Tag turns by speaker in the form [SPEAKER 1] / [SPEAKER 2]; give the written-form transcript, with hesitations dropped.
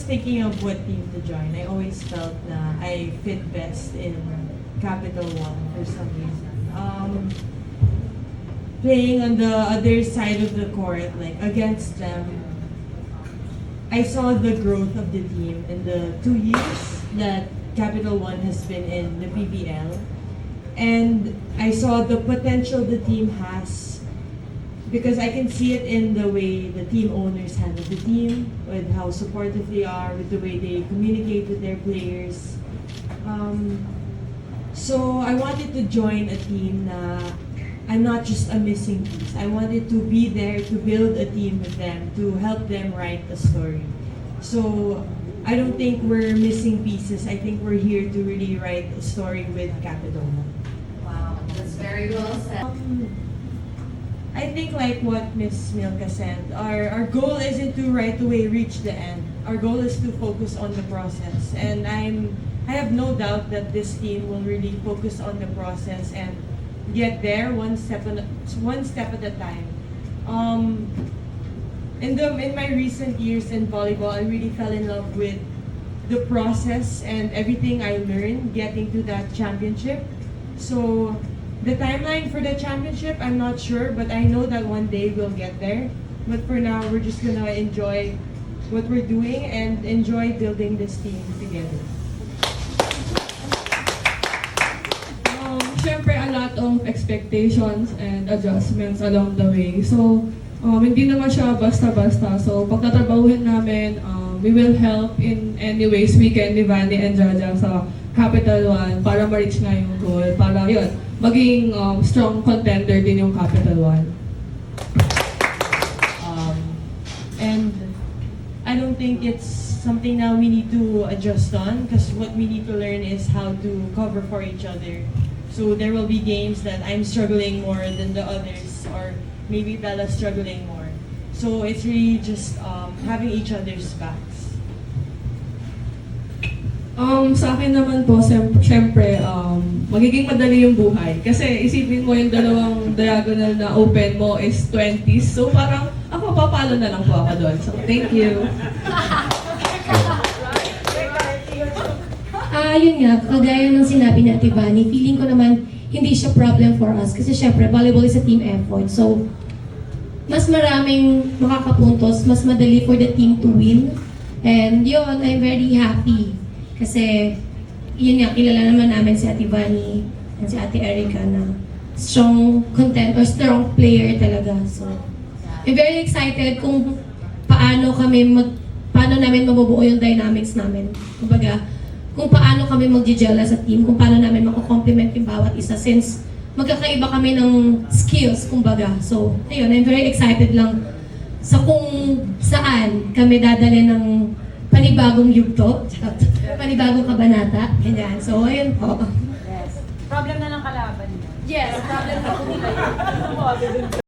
[SPEAKER 1] thinking of what team to join, I always felt na I fit best in Capital One for some reason. Playing on the other side of the court, like against them, I saw the growth of the team in the 2 years that Capital One has been in the PBL. And I saw the potential the team has because I can see it in the way the team owners handle the team, with how supportive they are, with the way they communicate with their players. So I wanted to join a team na I'm not just a missing piece. I wanted to be there to build a team with them, to help them write a story. So I don't think we're missing pieces. I think we're here to really write a story with Capital.
[SPEAKER 2] Wow, that's very well said.
[SPEAKER 1] I think like what Miss Milka said, our goal isn't to right away reach the end. Our goal is to focus on the process. And I have no doubt that this team will really focus on the process and get there one step at a time. In my recent years in volleyball, I really fell in love with the process and everything I learned getting to that championship. So the timeline for the championship, I'm not sure, but I know that one day we'll get there. But for now, we're just gonna enjoy what we're doing and enjoy building this team together.
[SPEAKER 3] Siyempre, a lot of expectations and adjustments along the way. So, hindi naman siya basta-basta. So, pagtatrabahuhin namin, we will help in any ways we can ni Vanny and Jaja sa Capital One para ma-reach nga yung goal. Para yun, maging strong contender din yung Capital One.
[SPEAKER 1] And I don't think it's something that we need to adjust on, because what we need to learn is how to cover for each other. So there will be games that I'm struggling more than the others, or maybe Bella's struggling more. So it's really just having each other's backs.
[SPEAKER 3] Sa akin naman po, siyempre, magiging madali yung buhay. Kasi isipin mo yung dalawang diagonal na open mo is 20s. So parang ako, papalo na lang po ako doon. So thank you.
[SPEAKER 4] Yun nga, kagaya ng sinabi ni Ate Vanny, feeling ko naman hindi siya problem for us. Kasi syempre, volleyball is a team effort. So, mas maraming makakapuntos, mas madali for the team to win. And yun, I'm very happy. Kasi, yun nga, kilala naman namin si Ate Vanny and si Ate Erica na strong content or strong player talaga. So, I'm very excited kung paano namin mabubuo yung dynamics namin. Kumbaga, kung paano kami mag-gel as a team, kung paano namin mako-complement yung bawat isa since magkakaiba kami ng skills, kumbaga. So, ayun, I'm very excited lang sa kung saan kami dadali ng panibagong yugto, panibagong kabanata, ganyan. So, ayun po.
[SPEAKER 5] Yes. Problem na ng kalaban niyo.
[SPEAKER 2] Yes, problem na po nila yun.